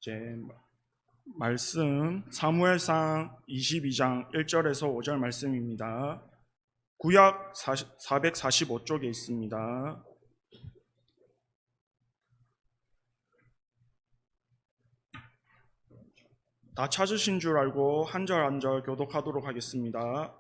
제 말씀 사무엘상 22장 1절에서 5절 말씀입니다. 구약 445쪽에 있습니다. 다 찾으신 줄 알고 한 절 한 절 교독하도록 하겠습니다.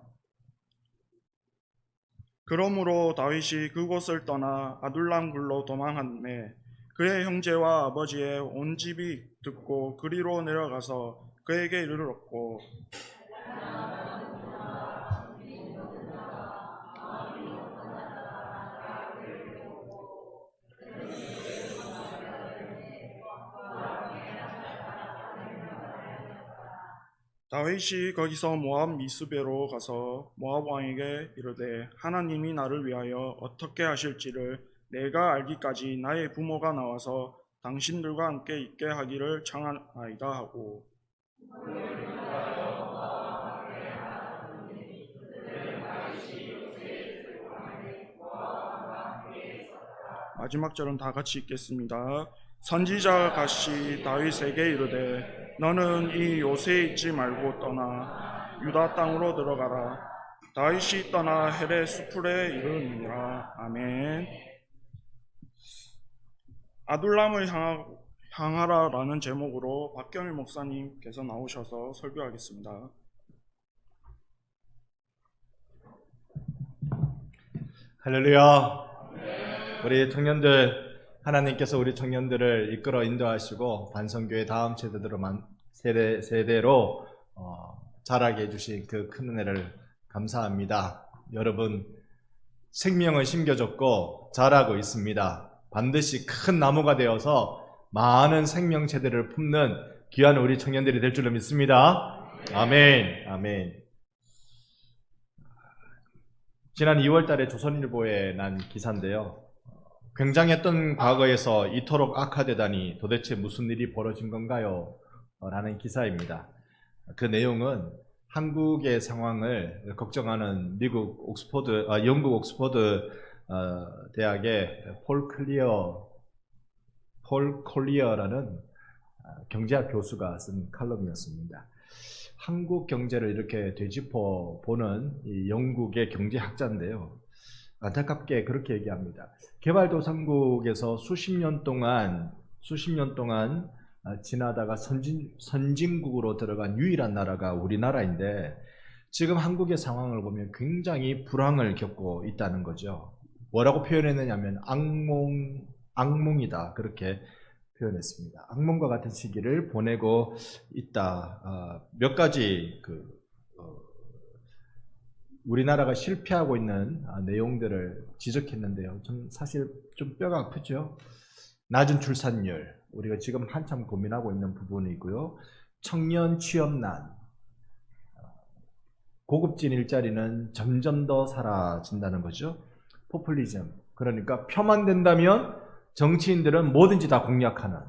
그러므로 다윗이 그곳을 떠나 아둘람 굴로 도망하매 그의 형제와 아버지의 온 집이 듣고 그리로 내려가서 그에게 이르렀고 다윗이 거기서 모압 미스베로 가서 모압 왕에게 이르되 하나님이 나를 위하여 어떻게 하실지를 내가 알기까지 나의 부모가 나와서 당신들과 함께 있게 하기를 청하나이다 하고 마지막 절은 다 같이 읽겠습니다. 선지자 갓이 다윗에게 이르되 너는 이 요새에 있지 말고 떠나 유다 땅으로 들어가라. 다윗이 떠나 헤레 수풀에 이르니라. 아멘. 아둘람을 향하라라는 제목으로 박경일 목사님께서 나오셔서 설교하겠습니다. 할렐루야. 우리 청년들, 하나님께서 우리 청년들을 이끌어 인도하시고 반성교회 다음 세대로 자라게 해주신 그 큰 은혜를 감사합니다. 여러분, 생명을 심겨줬고 자라고 있습니다. 반드시 큰 나무가 되어서 많은 생명체들을 품는 귀한 우리 청년들이 될 줄로 믿습니다. 아멘. 아멘. 지난 2월 달에 조선일보에 난 기사인데요. 굉장했던 과거에서 이토록 악화되다니 도대체 무슨 일이 벌어진 건가요? 라는 기사입니다. 그 내용은 한국의 상황을 걱정하는 영국 옥스퍼드 대학의 폴 콜리어라는 경제학 교수가 쓴 칼럼이었습니다. 한국 경제를 이렇게 되짚어 보는 이 영국의 경제학자인데요. 안타깝게 그렇게 얘기합니다. 개발도상국에서 수십 년 동안 지나다가 선진국으로 들어간 유일한 나라가 우리나라인데 지금 한국의 상황을 보면 굉장히 불황을 겪고 있다는 거죠. 뭐라고 표현했느냐면 악몽이다, 그렇게 표현했습니다. 악몽과 같은 시기를 보내고 있다. 몇 가지 우리나라가 실패하고 있는 내용들을 지적했는데요. 사실 좀 뼈가 아프죠. 낮은 출산율, 우리가 지금 한참 고민하고 있는 부분이고요. 청년 취업난, 고급진 일자리는 점점 더 사라진다는 거죠. 포퓰리즘, 그러니까 표만 된다면 정치인들은 뭐든지 다 공략하는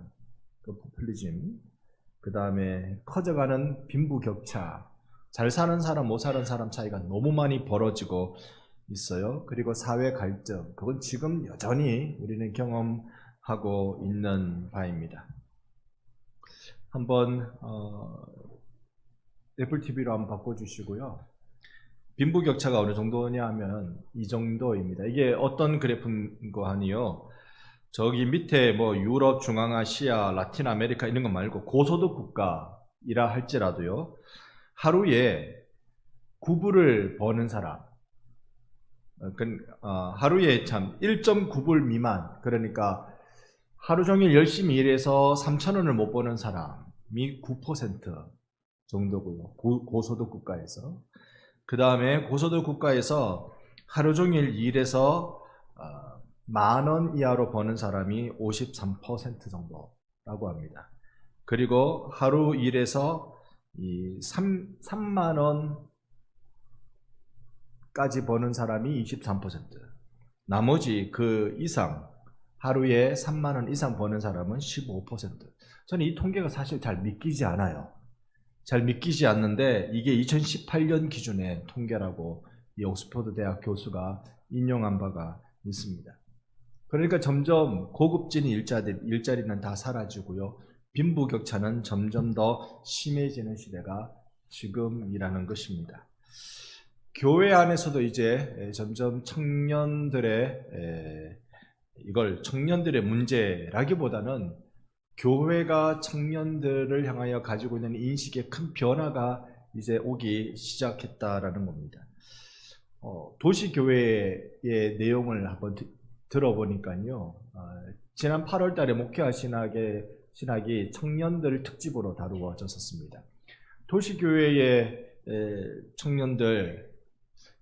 그 포퓰리즘. 그 다음에 커져가는 빈부격차, 잘 사는 사람, 못 사는 사람 차이가 너무 많이 벌어지고 있어요. 그리고 사회 갈등, 그건 지금 여전히 우리는 경험하고 있는 바입니다. 한번 애플 TV로 한번 바꿔주시고요. 빈부격차가 어느 정도냐 하면 이 정도입니다. 이게 어떤 그래프인고 하니요. 저기 밑에 뭐 유럽, 중앙아시아, 라틴 아메리카 이런 거 말고 고소득 국가이라 할지라도요. 하루에 9불을 버는 사람, 하루에 참 1.9불 미만, 그러니까 하루 종일 열심히 일해서 3,000원을 못 버는 사람이 9% 정도고요. 고소득 국가에서. 그 다음에 고소득 국가에서 하루 종일 일해서 10,000원 이하로 버는 사람이 53% 정도라고 합니다. 그리고 하루 일해서 3만원까지 버는 사람이 23%, 나머지 그 이상, 하루에 3만원 이상 버는 사람은 15%. 저는 이 통계가 사실 잘 믿기지 않아요. 잘 믿기지 않는데 이게 2018년 기준의 통계라고 이 옥스퍼드 대학 교수가 인용한 바가 있습니다. 그러니까 점점 고급진 일자리는 다 사라지고요. 빈부격차는 점점 더 심해지는 시대가 지금이라는 것입니다. 교회 안에서도 이제 점점 이걸 청년들의 문제라기보다는 교회가 청년들을 향하여 가지고 있는 인식의 큰 변화가 이제 오기 시작했다라는 겁니다. 도시교회의 내용을 한번 들어보니까요. 지난 8월 달에 목회와 신학이 청년들 특집으로 다루어졌었습니다. 도시교회의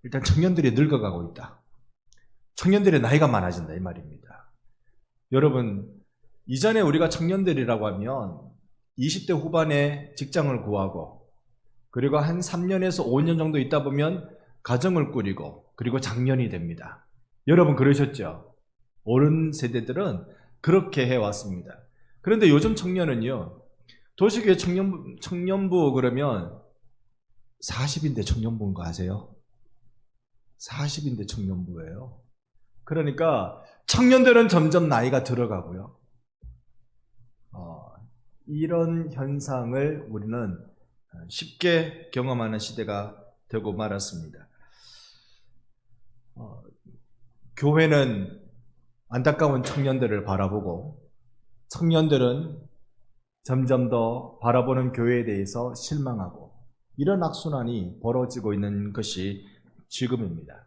일단 청년들이 늙어가고 있다. 청년들의 나이가 많아진다 이 말입니다. 여러분, 이전에 우리가 청년들이라고 하면 20대 후반에 직장을 구하고 그리고 한 3년에서 5년 정도 있다 보면 가정을 꾸리고 그리고 장년이 됩니다. 여러분 그러셨죠? 어른 세대들은 그렇게 해왔습니다. 그런데 요즘 청년은요, 도시교회 청년부 그러면 40인데 청년부인 거 아세요? 40인데 청년부예요. 그러니까 청년들은 점점 나이가 들어가고요. 이런 현상을 우리는 쉽게 경험하는 시대가 되고 말았습니다. 교회는 안타까운 청년들을 바라보고 청년들은 점점 더 바라보는 교회에 대해서 실망하고 이런 악순환이 벌어지고 있는 것이 지금입니다.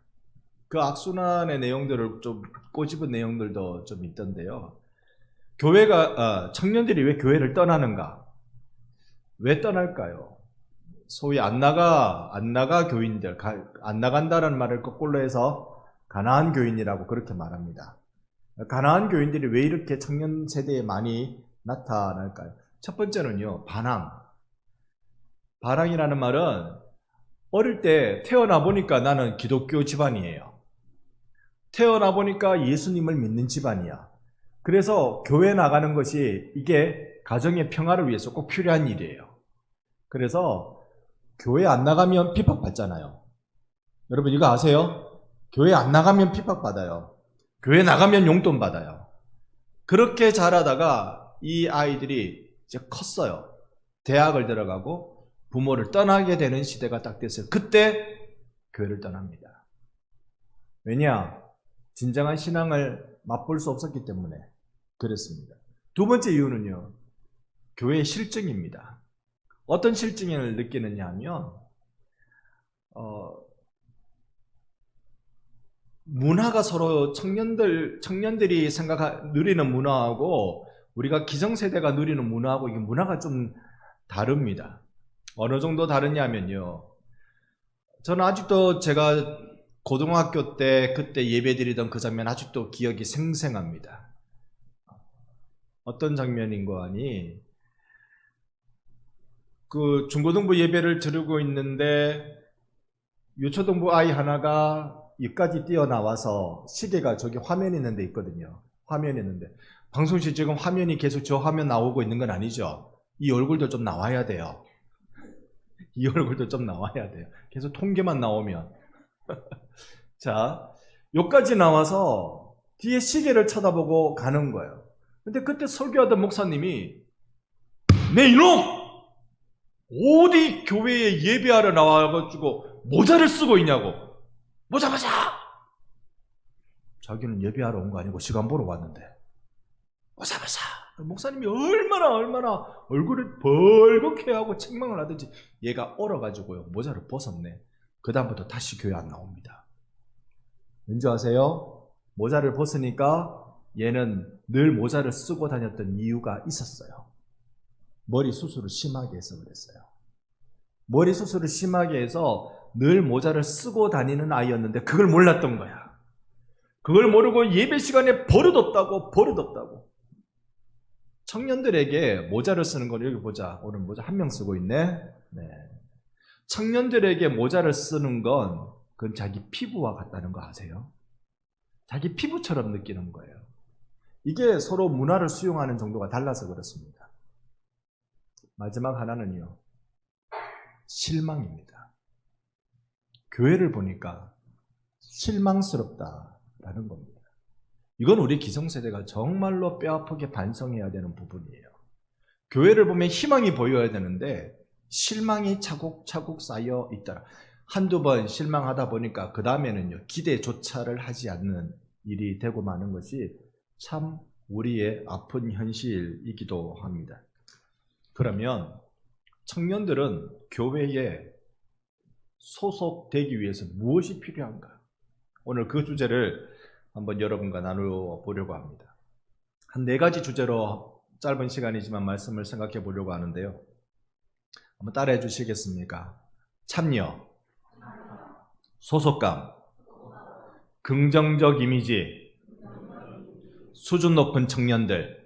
그 악순환의 내용들을 좀 꼬집은 내용들도 좀 있던데요. 청년들이 왜 교회를 떠나는가? 왜 떠날까요? 소위 안 나가 교인들, 안 나간다라는 말을 거꾸로 해서 가나안 교인이라고 그렇게 말합니다. 가나안 교인들이 왜 이렇게 청년 세대에 많이 나타날까요? 첫 번째는요, 반항이라는 말은 어릴 때 태어나 보니까 나는 기독교 집안이에요. 태어나 보니까 예수님을 믿는 집안이야. 그래서 교회 나가는 것이 이게 가정의 평화를 위해서 꼭 필요한 일이에요. 그래서 교회 안 나가면 핍박받잖아요. 여러분 이거 아세요? 교회 안 나가면 핍박받아요. 교회 나가면 용돈 받아요. 그렇게 자라다가 이 아이들이 이제 컸어요. 대학을 들어가고 부모를 떠나게 되는 시대가 딱 됐어요. 그때 교회를 떠납니다. 왜냐? 진정한 신앙을 맛볼 수 없었기 때문에 그랬습니다. 두 번째 이유는요, 교회의 실증입니다. 어떤 실증을 느끼느냐 하면, 문화가 서로 청년들이 누리는 문화하고 우리가 기성세대가 누리는 문화하고 이게 문화가 좀 다릅니다. 어느 정도 다르냐면요, 저는 아직도 제가 고등학교 때 그때 예배드리던 그 장면 아직도 기억이 생생합니다. 어떤 장면인가 하니 그 중고등부 예배를 드리고 있는데 유초등부 아이 하나가 여기까지 뛰어나와서 시계가 저기 화면이 있는 데 있거든요. 화면이 있는데 방송실 지금 화면이 계속 저 화면 나오고 있는 건 아니죠. 이 얼굴도 좀 나와야 돼요. 이 얼굴도 좀 나와야 돼요. 계속 통계만 나오면 자, 여기까지 나와서 뒤에 시계를 쳐다보고 가는 거예요. 근데 그때 설교하던 목사님이 내 이놈! 어디 교회에 예배하러 나와가지고 모자를 쓰고 있냐고. 모자! 자기는 예배하러 온 거 아니고 시간 보러 왔는데 모자! 목사님이 얼마나 얼굴을 벌겋게 하고 책망을 하든지 얘가 얼어가지고요 모자를 벗었네. 그 다음부터 다시 교회 안 나옵니다. 왠지 아세요? 모자를 벗으니까 얘는 늘 모자를 쓰고 다녔던 이유가 있었어요. 머리 수술을 심하게 해서 그랬어요. 머리 수술을 심하게 해서 늘 모자를 쓰고 다니는 아이였는데 그걸 몰랐던 거야. 그걸 모르고 예배 시간에 버릇없다고. 청년들에게 모자를 쓰는 건 여기 보자. 오늘 모자 한 명 쓰고 있네. 네. 청년들에게 모자를 쓰는 건 그건 자기 피부와 같다는 거 아세요? 자기 피부처럼 느끼는 거예요. 이게 서로 문화를 수용하는 정도가 달라서 그렇습니다. 마지막 하나는요, 실망입니다. 교회를 보니까 실망스럽다라는 겁니다. 이건 우리 기성세대가 정말로 뼈아프게 반성해야 되는 부분이에요. 교회를 보면 희망이 보여야 되는데 실망이 차곡차곡 쌓여 있더라. 한두 번 실망하다 보니까 그 다음에는요, 기대조차를 하지 않는 일이 되고 마는 것이 참 우리의 아픈 현실이기도 합니다. 그러면 청년들은 교회에 소속되기 위해서 무엇이 필요한가? 오늘 그 주제를 한번 여러분과 나누어 보려고 합니다. 한 4가지 주제로 짧은 시간이지만 말씀을 생각해 보려고 하는데요. 한번 따라해 주시겠습니까? 참여, 소속감, 긍정적 이미지, 수준 높은 청년들.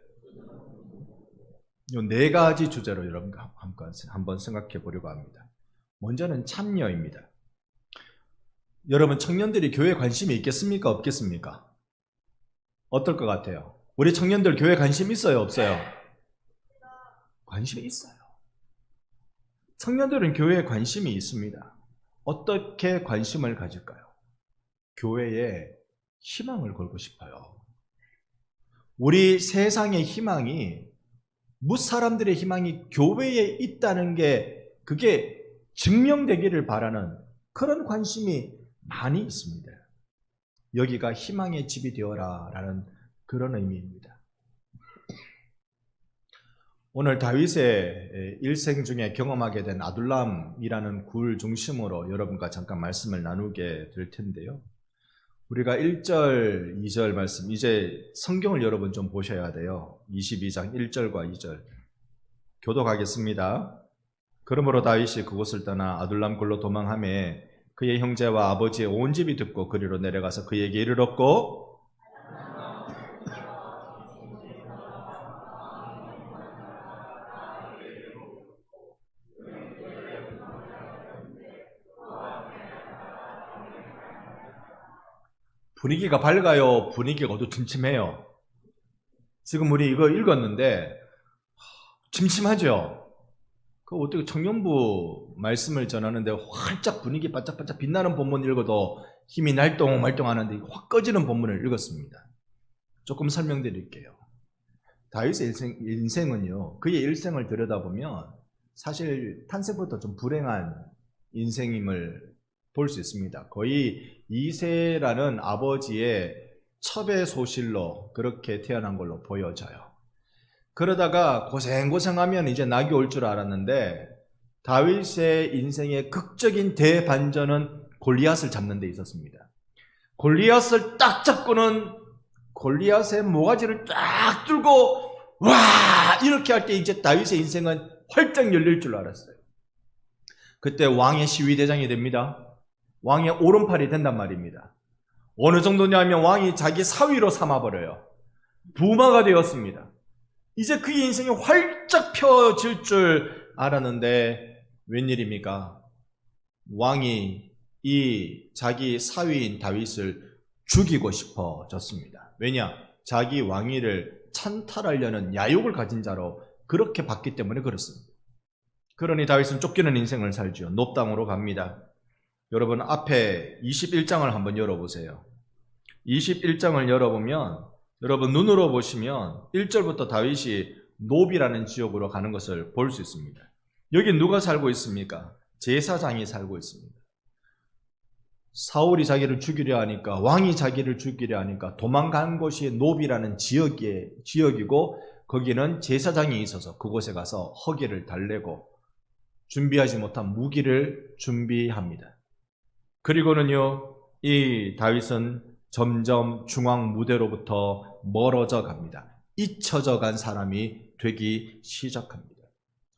이 4가지 주제로 여러분과 한번 생각해 보려고 합니다. 먼저는 참여입니다. 여러분, 청년들이 교회에 관심이 있겠습니까? 없겠습니까? 어떨 것 같아요? 우리 청년들 교회에 관심 있어요? 없어요? 관심이 있어요. 청년들은 교회에 관심이 있습니다. 어떻게 관심을 가질까요? 교회에 희망을 걸고 싶어요. 우리 세상의 희망이, 무사람들의 희망이 교회에 있다는 게, 그게 증명되기를 바라는 그런 관심이 많이 있습니다. 여기가 희망의 집이 되어라 라는 그런 의미입니다. 오늘 다윗의 일생 중에 경험하게 된 아둘람이라는 굴 중심으로 여러분과 잠깐 말씀을 나누게 될 텐데요. 우리가 1절, 2절 말씀, 이제 성경을 여러분 좀 보셔야 돼요. 22장 1절과 2절 교독하겠습니다. 그러므로 다윗이 그곳을 떠나 아둘람 굴로 도망하매 그의 형제와 아버지의 온 집이 듣고 그리로 내려가서 그에게 이르렀고, 분위기가 밝아요? 분위기가 어두침침해요? 지금 우리 이거 읽었는데 침침하죠? 그 어떻게 청년부 말씀을 전하는데 활짝 분위기 반짝반짝 빛나는 본문 읽어도 힘이 날똥말똥하는데 확 꺼지는 본문을 읽었습니다. 조금 설명드릴게요. 다윗의 인생은요, 그의 일생을 들여다보면 사실 탄생부터 좀 불행한 인생임을 볼 수 있습니다. 거의 2세라는 아버지의 첩의 소실로 그렇게 태어난 걸로 보여져요. 그러다가 고생하면 이제 낙이 올 줄 알았는데, 다윗의 인생의 극적인 대반전은 골리앗을 잡는 데 있었습니다. 골리앗을 딱 잡고는 골리앗의 모가지를 딱 뚫고 와 이렇게 할 때 이제 다윗의 인생은 활짝 열릴 줄 알았어요. 그때 왕의 시위대장이 됩니다. 왕의 오른팔이 된단 말입니다. 어느 정도냐면 왕이 자기 사위로 삼아버려요. 부마가 되었습니다. 이제 그의 인생이 활짝 펴질 줄 알았는데 웬일입니까? 왕이 이 자기 사위인 다윗을 죽이고 싶어졌습니다. 왜냐? 자기 왕위를 찬탈하려는 야욕을 가진 자로 그렇게 봤기 때문에 그렇습니다. 그러니 다윗은 쫓기는 인생을 살죠. 놉당으로 갑니다. 여러분 앞에 21장을 한번 열어보세요. 21장을 열어보면 여러분 눈으로 보시면 1절부터 다윗이 놉이라는 지역으로 가는 것을 볼 수 있습니다. 여기 누가 살고 있습니까? 제사장이 살고 있습니다. 사울이 자기를 죽이려 하니까, 왕이 자기를 죽이려 하니까 도망간 곳이 놉이라는 지역이고, 거기는 제사장이 있어서 그곳에 가서 허기를 달래고 준비하지 못한 무기를 준비합니다. 그리고는요, 이 다윗은 점점 중앙 무대로부터 멀어져 갑니다. 잊혀져 간 사람이 되기 시작합니다.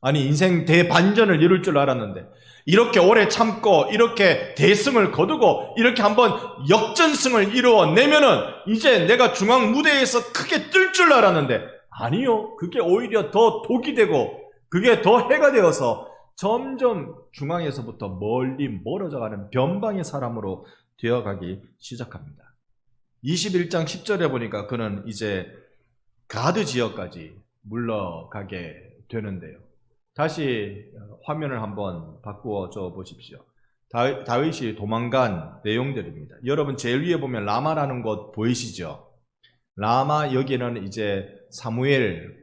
아니, 인생 대반전을 이룰 줄 알았는데, 이렇게 오래 참고 이렇게 대승을 거두고 이렇게 한번 역전승을 이루어내면은 이제 내가 중앙 무대에서 크게 뜰 줄 알았는데, 아니요, 그게 오히려 더 독이 되고 그게 더 해가 되어서 점점 중앙에서부터 멀리 멀어져가는 변방의 사람으로 되어가기 시작합니다. 21장 10절에 보니까 그는 이제 가드 지역까지 물러가게 되는데요. 다시 화면을 한번 바꾸어 줘 보십시오. 다윗이 도망간 내용들입니다. 여러분 제일 위에 보면 라마라는 곳 보이시죠? 라마, 여기는 이제 사무엘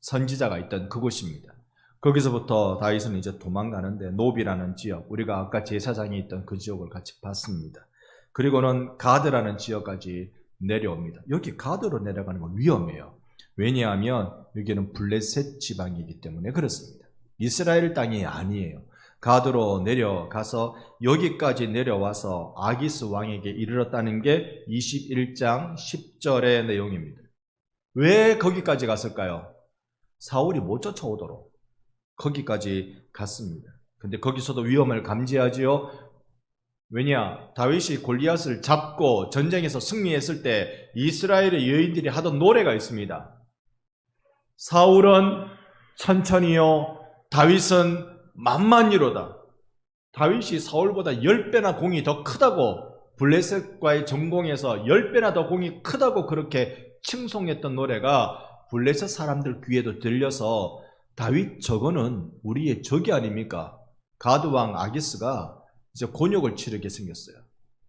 선지자가 있던 그곳입니다. 거기서부터 다윗은 이제 도망가는데 노비라는 지역, 우리가 아까 제사장이 있던 그 지역을 같이 봤습니다. 그리고는 가드라는 지역까지 내려옵니다. 여기 가드로 내려가는 건 위험해요. 왜냐하면 여기는 블레셋 지방이기 때문에 그렇습니다. 이스라엘 땅이 아니에요. 가드로 내려가서 여기까지 내려와서 아기스 왕에게 이르렀다는 게 21장 10절의 내용입니다. 왜 거기까지 갔을까요? 사울이 못 쫓아오도록 거기까지 갔습니다. 근데 거기서도 위험을 감지하지요. 왜냐? 다윗이 골리앗을 잡고 전쟁에서 승리했을 때 이스라엘의 여인들이 하던 노래가 있습니다. 사울은 천천히요, 다윗은 만만히로다. 다윗이 사울보다 10배나 공이 더 크다고, 블레셋과의 전공에서 10배나 더 공이 크다고 그렇게 칭송했던 노래가 블레셋 사람들 귀에도 들려서 다윗 저거는 우리의 적이 아닙니까? 가드왕 아기스가 이제 곤욕을 치르게 생겼어요.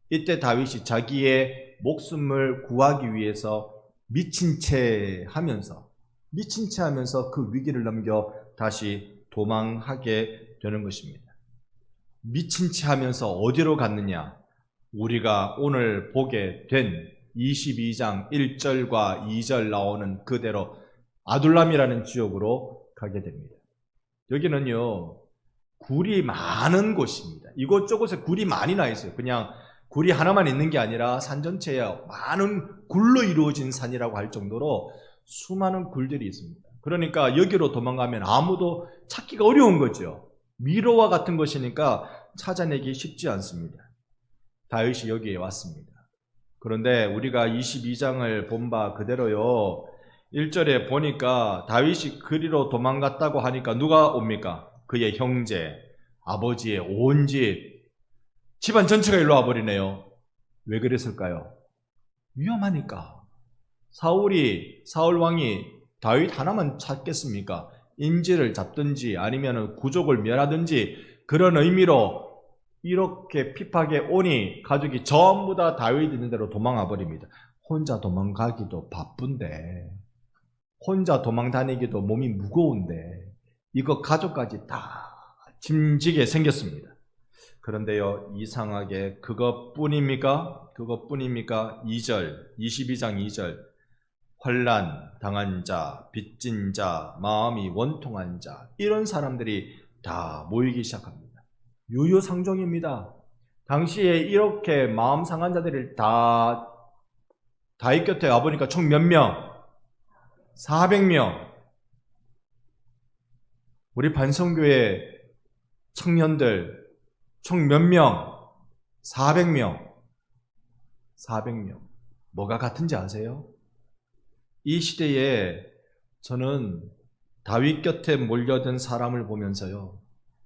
이때 다윗이 자기의 목숨을 구하기 위해서 미친 채 하면서 그 위기를 넘겨 다시 도망하게 되는 것입니다. 미친 채 하면서 어디로 갔느냐? 우리가 오늘 보게 된 22장 1절과 2절 나오는 그대로 아둘람이라는 지역으로 가게 됩니다. 여기는요, 굴이 많은 곳입니다. 이곳저곳에 굴이 많이 나 있어요. 그냥 굴이 하나만 있는 게 아니라 산 전체에 많은 굴로 이루어진 산이라고 할 정도로 수많은 굴들이 있습니다. 그러니까 여기로 도망가면 아무도 찾기가 어려운 거죠. 미로와 같은 것이니까 찾아내기 쉽지 않습니다. 다윗이 여기에 왔습니다. 그런데 우리가 22장을 본 바 그대로요, 1절에 보니까 다윗이 그리로 도망갔다고 하니까 누가 옵니까? 그의 형제, 아버지의 온 집, 집안 전체가 일로 와버리네요. 왜 그랬을까요? 위험하니까. 사울 왕이 다윗 하나만 찾겠습니까? 인질을 잡든지 아니면 구족을 멸하든지 그런 의미로 이렇게 핍하게 오니 가족이 전부 다 다윗 있는 대로 도망와 버립니다. 혼자 도망가기도 바쁜데, 혼자 도망 다니기도 몸이 무거운데 이거 가족까지 다 짐지게 생겼습니다. 그런데요, 이상하게 그것뿐입니까? 2절, 22장 2절, 환난 당한 자, 빚진 자, 마음이 원통한 자, 이런 사람들이 다 모이기 시작합니다. 유유상종입니다. 당시에 이렇게 마음 상한 자들을 다 다윗 곁에 와보니까 총 몇 명? 400명. 우리 반성교회 청년들 총 몇 명? 400명. 400명. 뭐가 같은지 아세요? 이 시대에 저는 다윗 곁에 몰려든 사람을 보면서요,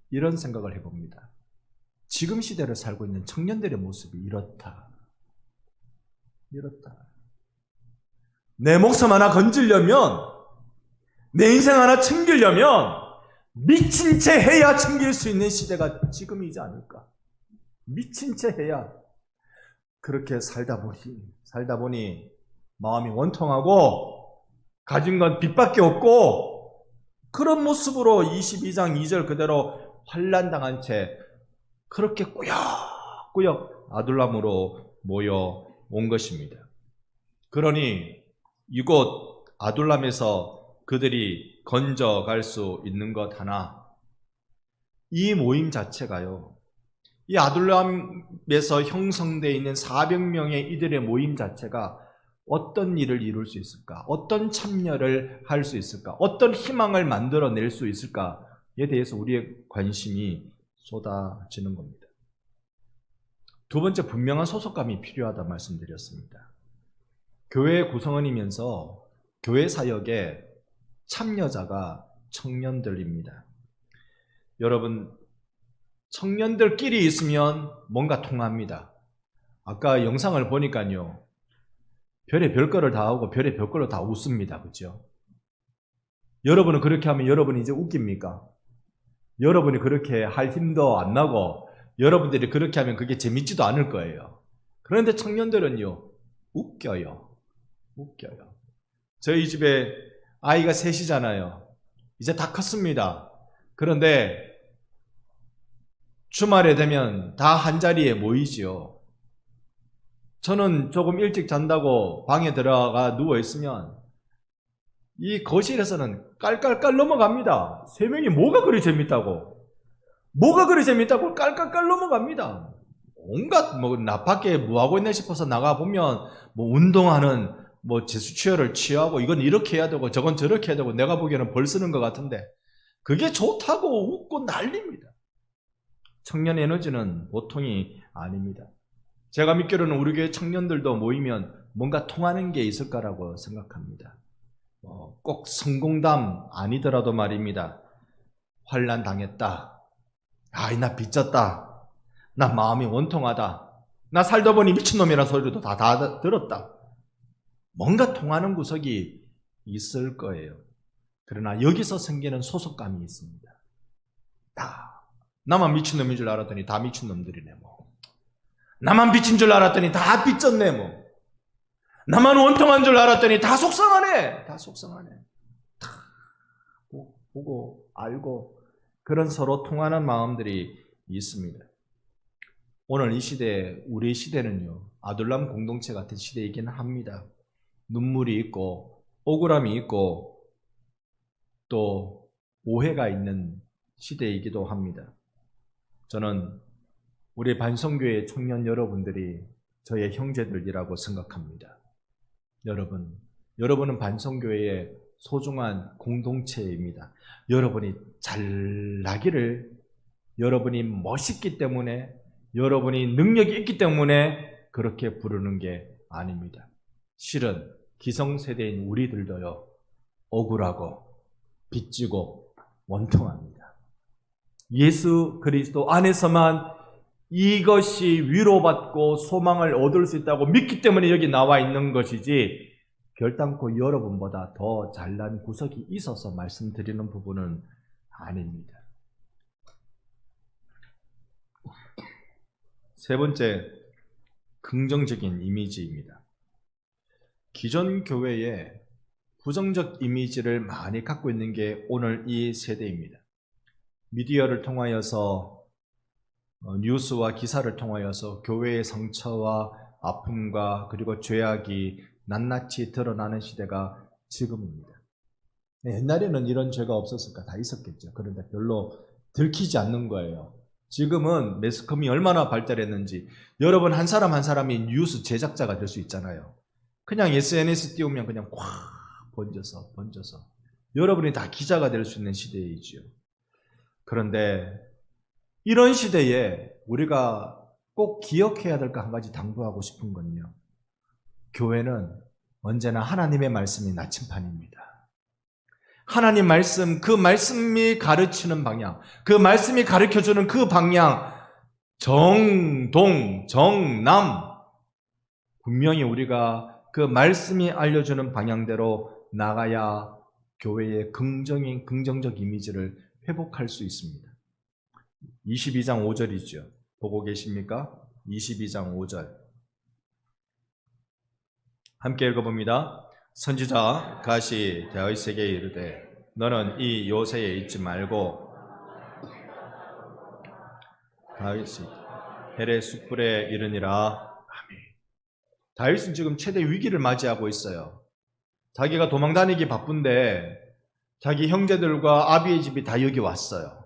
이런 생각을 해봅니다. 지금 시대를 살고 있는 청년들의 모습이 이렇다. 내 목숨 하나 건지려면, 내 인생 하나 챙기려면 미친 채 해야 챙길 수 있는 시대가 지금이지 않을까. 미친 채 해야. 그렇게 살다 보니 마음이 원통하고 가진 건 빚밖에 없고, 그런 모습으로 22장 2절 그대로 환난당한 채 그렇게 꾸역꾸역 아둘람으로 모여온 것입니다. 그러니 이곳 아둘람에서 그들이 건져갈 수 있는 것 하나, 이 모임 자체가요, 이 아둘람에서 형성되어 있는 400명의 이들의 모임 자체가 어떤 일을 이룰 수 있을까? 어떤 참여를 할 수 있을까? 어떤 희망을 만들어낼 수 있을까에 대해서 우리의 관심이 쏟아지는 겁니다. 두 번째, 분명한 소속감이 필요하다 말씀드렸습니다. 교회 구성원이면서 교회 사역의 참여자가 청년들입니다. 여러분, 청년들끼리 있으면 뭔가 통합니다. 아까 영상을 보니까요, 별의 별거를 다 하고 별의 별거를 다 웃습니다. 그렇죠? 여러분은 그렇게 하면 여러분이 이제 웃깁니까? 여러분이 그렇게 할 힘도 안 나고 여러분들이 그렇게 하면 그게 재밌지도 않을 거예요. 그런데 청년들은요, 웃겨요. 저희 집에 아이가 셋이잖아요. 이제 다 컸습니다. 그런데 주말에 되면 다 한자리에 모이지요. 저는 조금 일찍 잔다고 방에 들어가 누워있으면 이 거실에서는 깔깔깔 넘어갑니다. 세 명이 뭐가 그리 재밌다고. 뭐가 그리 재밌다고 깔깔깔 넘어갑니다. 온갖 나 밖에 뭐 하고 있나 싶어서 나가보면 뭐 운동하는 뭐 제수치열을 취하고 이건 이렇게 해야 되고 저건 저렇게 해야 되고 내가 보기에는 벌 쓰는 것 같은데 그게 좋다고 웃고 난립니다. 청년 에너지는 보통이 아닙니다. 제가 믿기로는 우리 교회 청년들도 모이면 뭔가 통하는 게 있을 거라고 생각합니다. 꼭 성공담 아니더라도 말입니다. 환난 당했다. 아이 나 빚졌다. 나 마음이 원통하다. 나 살다 보니 미친놈이라는 소리도 다 들었다. 뭔가 통하는 구석이 있을 거예요. 그러나 여기서 생기는 소속감이 있습니다. 나만 미친놈인 줄 알았더니 다 미친놈들이네 뭐. 나만 빚진 줄 알았더니 다 빚졌네 뭐. 나만 원통한 줄 알았더니 다 속상하네. 다 속상하네. 다 보고 알고 그런 서로 통하는 마음들이 있습니다. 오늘 이 시대, 우리 시대는요, 아둘람 공동체 같은 시대이긴 합니다. 눈물이 있고, 억울함이 있고, 또 오해가 있는 시대이기도 합니다. 저는 우리 반성교회 청년 여러분들이 저의 형제들이라고 생각합니다. 여러분은 반성교회의 소중한 공동체입니다. 여러분이 잘나기를, 여러분이 멋있기 때문에, 여러분이 능력이 있기 때문에 그렇게 부르는 게 아닙니다. 실은 기성세대인 우리들도요, 억울하고 빚지고 원통합니다. 예수 그리스도 안에서만 이것이 위로받고 소망을 얻을 수 있다고 믿기 때문에 여기 나와 있는 것이지 결단코 여러분보다 더 잘난 구석이 있어서 말씀드리는 부분은 아닙니다. 세 번째, 긍정적인 이미지입니다. 기존 교회에 부정적 이미지를 많이 갖고 있는 게 오늘 이 세대입니다. 미디어를 통하여서 뉴스와 기사를 통하여서 교회의 상처와 아픔과 그리고 죄악이 낱낱이 드러나는 시대가 지금입니다. 옛날에는 이런 죄가 없었을까? 다 있었겠죠. 그런데 별로 들키지 않는 거예요. 지금은 매스컴이 얼마나 발달했는지 여러분 한 사람 한 사람이 뉴스 제작자가 될 수 있잖아요. 그냥 SNS 띄우면 그냥 콱 번져서 여러분이 다 기자가 될 수 있는 시대이죠. 그런데 이런 시대에 우리가 꼭 기억해야 될 거 한 가지 당부하고 싶은 건요. 교회는 언제나 하나님의 말씀이 나침판입니다. 하나님 말씀, 그 말씀이 가르치는 방향, 그 말씀이 가르쳐주는 그 방향, 정동, 정남, 분명히 우리가 그 말씀이 알려주는 방향대로 나가야 교회의 긍정적 이미지를 회복할 수 있습니다. 22장 5절이죠. 보고 계십니까? 22장 5절. 함께 읽어봅니다. 선지자 갓이 다윗에게 이르되 너는 이 요새에 있지 말고 다윗이 헬의 숯불에 이르니라. 아멘. 다윗은 지금 최대 위기를 맞이하고 있어요. 자기가 도망다니기 바쁜데 자기 형제들과 아비의 집이 다 여기 왔어요.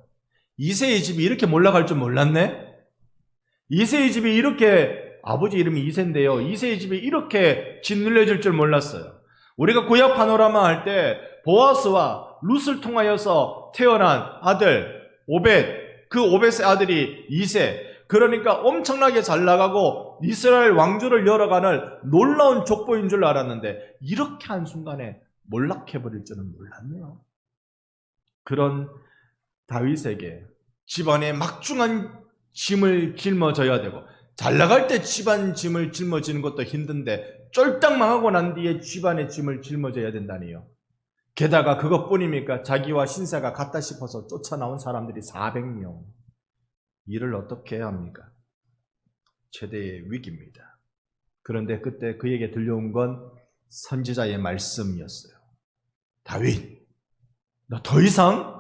이새의 집이 이렇게 몰락할 줄 몰랐네? 이새의 집이 이렇게, 아버지 이름이 이새인데요. 이새의 집이 이렇게 짓눌려질 줄 몰랐어요. 우리가 구약 파노라마 할 때 보아스와 룻을 통하여서 태어난 아들 오벳, 그 오벳의 아들이 이새, 그러니까 엄청나게 잘 나가고 이스라엘 왕조를 열어가는 놀라운 족보인 줄 알았는데 이렇게 한순간에 몰락해버릴 줄은 몰랐네요. 그런 다윗에게 집안에 막중한 짐을 짊어져야 되고 잘 나갈 때 집안 짐을 짊어지는 것도 힘든데 쫄딱 망하고 난 뒤에 집안의 짐을 짊어져야 된다니요. 게다가 그것뿐입니까? 자기와 신세가 같다 싶어서 쫓아나온 사람들이 400명. 일을 어떻게 해야 합니까? 최대의 위기입니다. 그런데 그때 그에게 들려온 건 선지자의 말씀이었어요. 다윗, 너 더 이상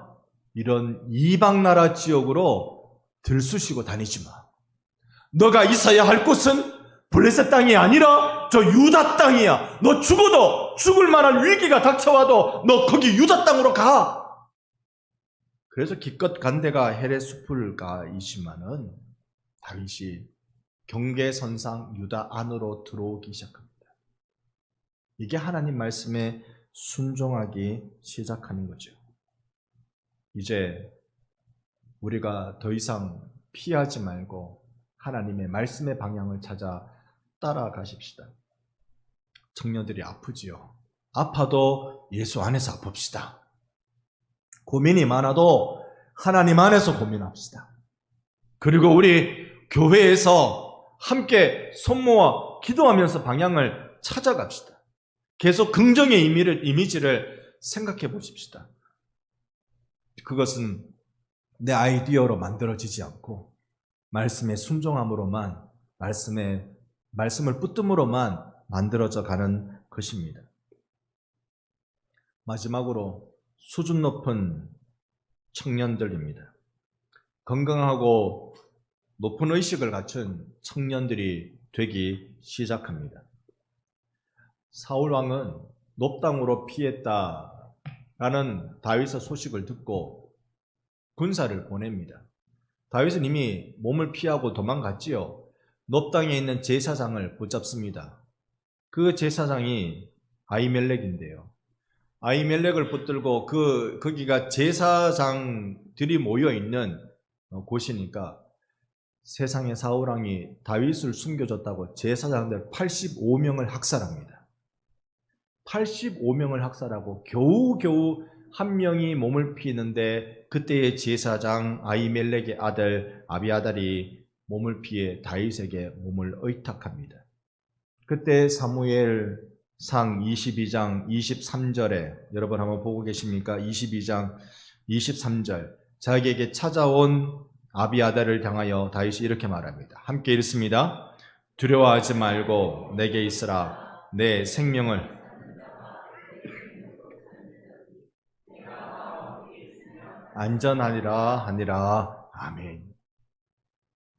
이런 이방 나라 지역으로 들쑤시고 다니지 마. 너가 있어야 할 곳은 블레셋 땅이 아니라 저 유다 땅이야. 너 죽어도 죽을 만한 위기가 닥쳐와도 너 거기 유다 땅으로 가. 그래서 기껏 간 데가 헤레 숲을 가이지만은 다윗이 경계선상 유다 안으로 들어오기 시작합니다. 이게 하나님 말씀에 순종하기 시작하는 거죠. 이제 우리가 더 이상 피하지 말고 하나님의 말씀의 방향을 찾아 따라가십시다. 청년들이 아프지요. 아파도 예수 안에서 아픕시다. 고민이 많아도 하나님 안에서 고민합시다. 그리고 우리 교회에서 함께 손모아 기도하면서 방향을 찾아갑시다. 계속 긍정의 이미지를 생각해 보십시다. 그것은 내 아이디어로 만들어지지 않고 말씀의 순종함으로만, 말씀을 붙듦으로만 만들어져 가는 것입니다. 마지막으로 수준 높은 청년들입니다. 건강하고 높은 의식을 갖춘 청년들이 되기 시작합니다. 사울 왕은 높당으로 피했다라는 다윗의 소식을 듣고 군사를 보냅니다. 다윗은 이미 몸을 피하고 도망갔지요. 높당에 있는 제사장을 붙잡습니다. 그 제사장이 아히멜렉인데요. 아히멜렉을 붙들고 거기가 제사장들이 모여있는 곳이니까 세상의 사울왕이 다윗을 숨겨줬다고 제사장들 85명을 학살합니다. 85명을 학살하고 겨우겨우 한 명이 몸을 피는데 그때의 제사장 아히멜렉의 아들 아비아달이 몸을 피해 다윗에게 몸을 의탁합니다. 그때 사무엘상 22장 23절에 여러분 한번 보고 계십니까? 22장 23절 자기에게 찾아온 아비아달을 향하여 다윗이 이렇게 말합니다. 함께 읽습니다. 두려워하지 말고 내게 있으라. 내 생명을 안전하리라 하니라. 아멘.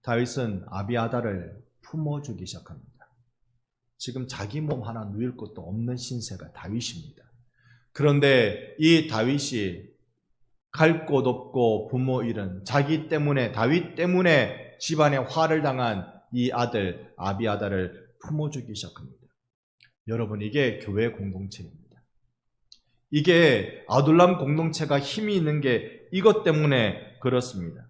다윗은 아비아달을 품어주기 시작합니다. 지금 자기 몸 하나 누일 것도 없는 신세가 다윗입니다. 그런데 이 다윗이 갈 곳 없고 부모 잃은 자기 때문에 다윗 때문에 집안에 화를 당한 이 아들 아비아달을 품어주기 시작합니다. 여러분, 이게 교회 공동체입니다. 이게 아둘람 공동체가 힘이 있는 게 이것 때문에 그렇습니다.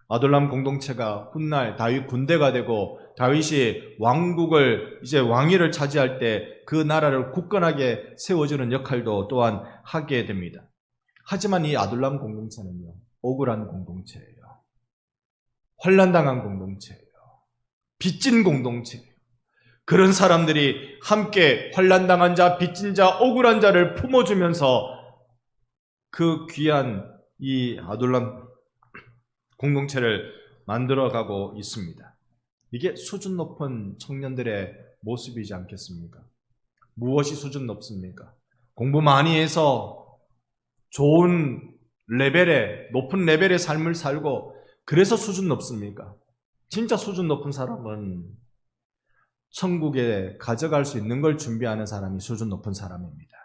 아둘람 공동체가 훗날 다윗 군대가 되고 다윗이 왕국을 이제 왕위를 차지할 때 그 나라를 굳건하게 세워주는 역할도 또한 하게 됩니다. 하지만 이 아둘람 공동체는요, 억울한 공동체예요. 환난당한 공동체예요. 빚진 공동체예요. 그런 사람들이 함께 환난당한 자, 빚진 자, 억울한 자를 품어주면서 그 귀한 이 아둘람 공동체를 만들어가고 있습니다. 이게 수준 높은 청년들의 모습이지 않겠습니까? 무엇이 수준 높습니까? 공부 많이 해서 좋은 레벨의, 높은 레벨의 삶을 살고 그래서 수준 높습니까? 진짜 수준 높은 사람은 천국에 가져갈 수 있는 걸 준비하는 사람이 수준 높은 사람입니다.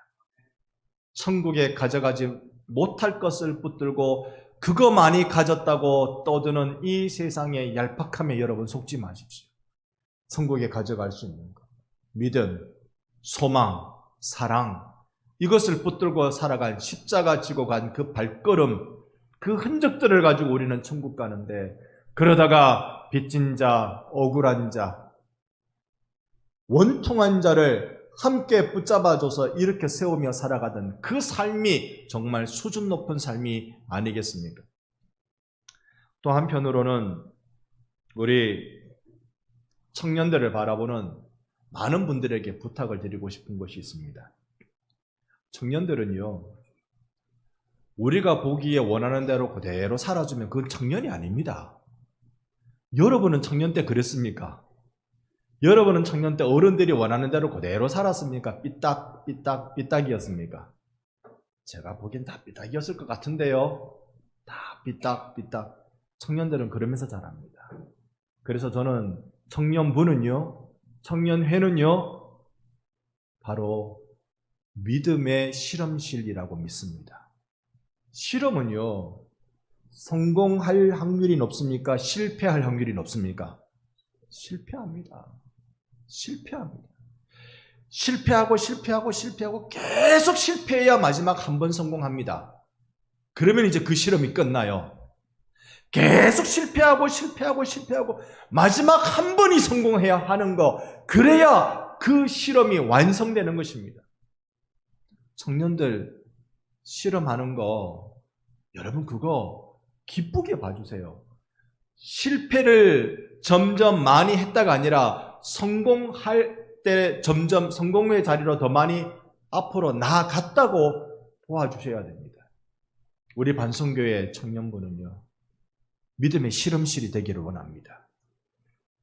천국에 가져가지 못할 것을 붙들고 그거 많이 가졌다고 떠드는 이 세상의 얄팍함에 여러분 속지 마십시오. 천국에 가져갈 수 있는 것, 믿음, 소망, 사랑, 이것을 붙들고 살아간 십자가 지고 간 그 발걸음, 그 흔적들을 가지고 우리는 천국 가는데, 그러다가 빚진 자, 억울한 자, 원통한 자를 함께 붙잡아줘서 이렇게 세우며 살아가던 그 삶이 정말 수준 높은 삶이 아니겠습니까? 또 한편으로는 우리 청년들을 바라보는 많은 분들에게 부탁을 드리고 싶은 것이 있습니다. 청년들은요, 우리가 보기에 원하는 대로 그대로 살아주면 그건 청년이 아닙니다. 여러분은 청년 때 그랬습니까? 여러분은 청년 때 어른들이 원하는 대로 그대로 살았습니까? 삐딱이었습니까? 제가 보기엔 다 삐딱이었을 것 같은데요. 다 삐딱. 청년들은 그러면서 자랍니다. 그래서 저는 청년부는요, 청년회는요, 바로 믿음의 실험실이라고 믿습니다. 실험은요, 성공할 확률이 높습니까? 실패할 확률이 높습니까? 실패합니다. 실패하고 계속 실패해야 마지막 한 번 성공합니다. 그러면 이제 그 실험이 끝나요. 계속 실패하고 마지막 한 번이 성공해야 하는 거, 그래야 그 실험이 완성되는 것입니다. 청년들 실험하는 거, 여러분 그거 기쁘게 봐주세요. 실패를 점점 많이 했다가 아니라 성공할 때 점점 성공의 자리로 더 많이 앞으로 나아갔다고 도와주셔야 됩니다. 우리 반성교회 청년부는요, 믿음의 실험실이 되기를 원합니다.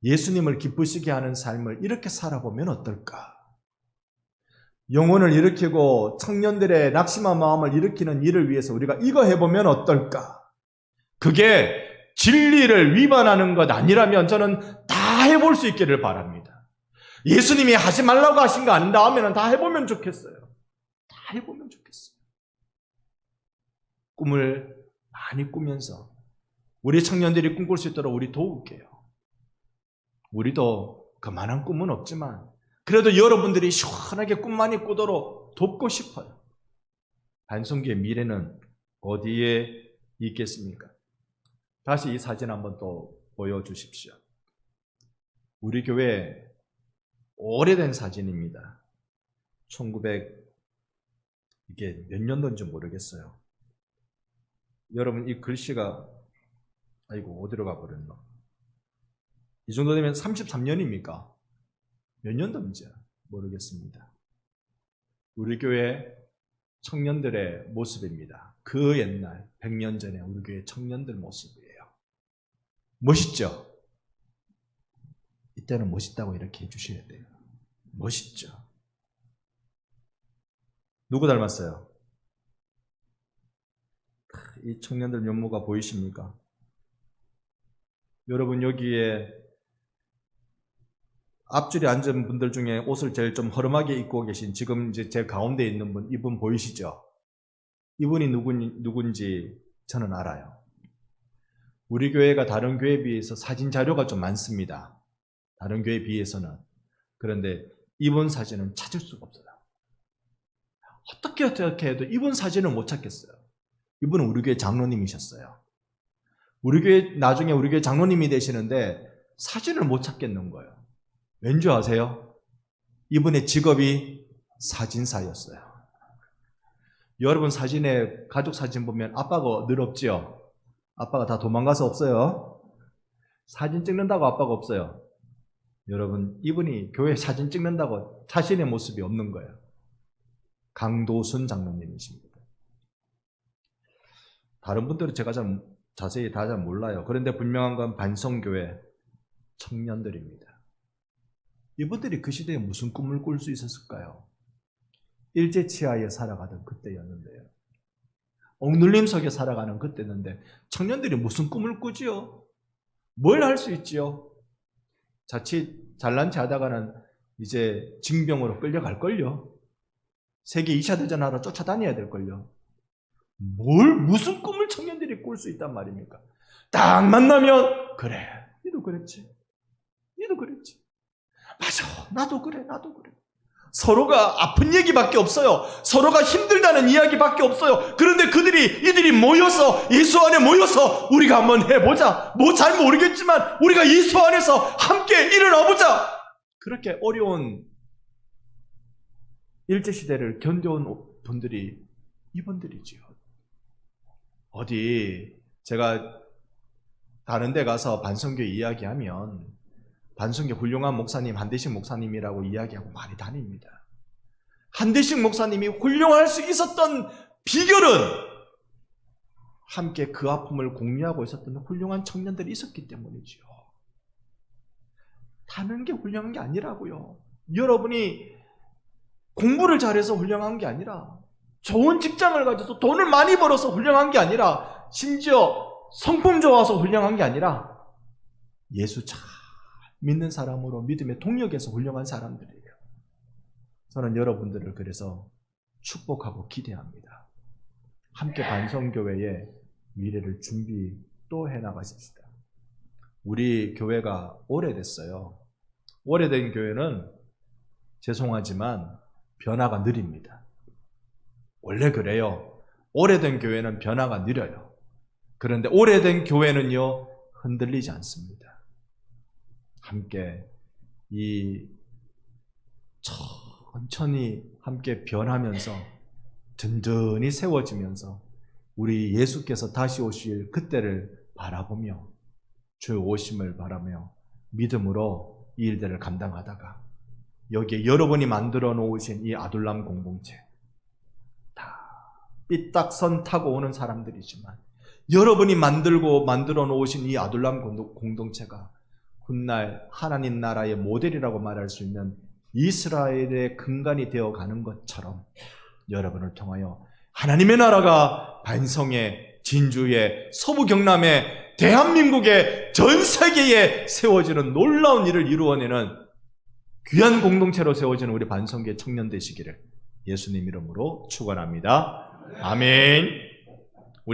예수님을 기쁘시게 하는 삶을 이렇게 살아보면 어떨까? 영혼을 일으키고 청년들의 낙심한 마음을 일으키는 일을 위해서 우리가 이거 해보면 어떨까? 그게 진리를 위반하는 것 아니라면 저는 다 해볼 수 있기를 바랍니다. 예수님이 하지 말라고 하신 거 아닌다 하면 다 해보면 좋겠어요. 다 해보면 좋겠어요. 꿈을 많이 꾸면서 우리 청년들이 꿈꿀 수 있도록 우리 도울게요. 우리도 그만한 꿈은 없지만 그래도 여러분들이 시원하게 꿈 많이 꾸도록 돕고 싶어요. 반성교의 미래는 어디에 있겠습니까? 다시 이 사진 한번 또 보여주십시오. 우리 교회 오래된 사진입니다. 이게 몇 년도인지 모르겠어요. 여러분 이 글씨가 아이고 어디로 가버렸나? 이 정도 되면 33년입니까? 몇 년도인지 모르겠습니다. 우리 교회 청년들의 모습입니다. 그 옛날 100년 전에 우리 교회 청년들 모습이에요. 멋있죠? 이때는 멋있다고 이렇게 해주셔야 돼요. 멋있죠? 누구 닮았어요? 이 청년들 면모가 보이십니까? 여러분 여기에 앞줄에 앉은 분들 중에 옷을 제일 좀 허름하게 입고 계신 지금 이제 제 가운데 있는 분, 이분 보이시죠? 이분이 누군지 저는 알아요. 우리 교회가 다른 교회에 비해서 사진 자료가 좀 많습니다. 다른 교회에 비해서는. 그런데 이분 사진은 찾을 수가 없어요. 어떻게 해도 이분 사진을 못 찾겠어요. 이분은 우리 교회 장로님이셨어요. 우리 교회 나중에 우리 교회 장로님이 되시는데 사진을 못 찾겠는 거예요. 왠지 아세요? 이분의 직업이 사진사였어요. 여러분 사진에 가족 사진 보면 아빠가 늘 없지요? 아빠가 다 도망가서 없어요. 사진 찍는다고 아빠가 없어요. 여러분 이분이 교회 사진 찍는다고 자신의 모습이 없는 거예요. 강도순 장로님이십니다. 다른 분들은 제가 자세히 다 잘 몰라요. 그런데 분명한 건 반성교회 청년들입니다. 이분들이 그 시대에 무슨 꿈을 꿀 수 있었을까요? 일제치하에 살아가던 그때였는데요. 억눌림 속에 살아가는 그때였는데 청년들이 무슨 꿈을 꾸지요? 뭘 할 수 있지요? 자칫 잘난 체 하다가는 이제 징병으로 끌려갈걸요? 세계 2차 대전하러 쫓아다녀야 될걸요? 무슨 꿈을 청년들이 꿀 수 있단 말입니까? 딱 만나면 그래 니도 그랬지 맞아 나도 그래 서로가 아픈 얘기밖에 없어요. 서로가 힘들다는 이야기밖에 없어요. 그런데 이들이 모여서 예수 안에 모여서 우리가 한번 해보자. 뭐 잘 모르겠지만 우리가 예수 안에서 함께 일어나보자. 그렇게 어려운 일제시대를 견뎌온 분들이 이분들이지요. 어디 제가 다른 데 가서 반성교 이야기하면 반성교 훌륭한 목사님 한대식 목사님이라고 이야기하고 많이 다닙니다. 한대식 목사님이 훌륭할 수 있었던 비결은 함께 그 아픔을 공유하고 있었던 훌륭한 청년들이 있었기 때문이죠. 다른 게 훌륭한 게 아니라고요. 여러분이 공부를 잘해서 훌륭한 게 아니라 좋은 직장을 가져서 돈을 많이 벌어서 훌륭한 게 아니라, 심지어 성품 좋아서 훌륭한 게 아니라 예수 잘 믿는 사람으로 믿음의 동력에서 훌륭한 사람들이에요. 저는 여러분들을 그래서 축복하고 기대합니다. 함께 반성교회의 미래를 준비 또 해나가십시다. 우리 교회가 오래됐어요. 오래된 교회는 죄송하지만 변화가 느립니다. 원래 그래요. 오래된 교회는 변화가 느려요. 그런데 오래된 교회는요, 흔들리지 않습니다. 함께 천천히 함께 변하면서 든든히 세워지면서 우리 예수께서 다시 오실 그때를 바라보며 주의 오심을 바라며 믿음으로 이 일들을 감당하다가 여기에 여러분이 만들어 놓으신 이 아둘람 공동체, 다 삐딱선 타고 오는 사람들이지만 여러분이 만들어 놓으신 이 아둘람 공동체가 훗날 하나님 나라의 모델이라고 말할 수 있는 이스라엘의 근간이 되어가는 것처럼 여러분을 통하여 하나님의 나라가 반성의, 진주의, 서부 경남의, 대한민국의, 전 세계에 세워지는 놀라운 일을 이루어내는 귀한 공동체로 세워지는 우리 반성계 청년 되시기를 예수님 이름으로 축원합니다. 아멘.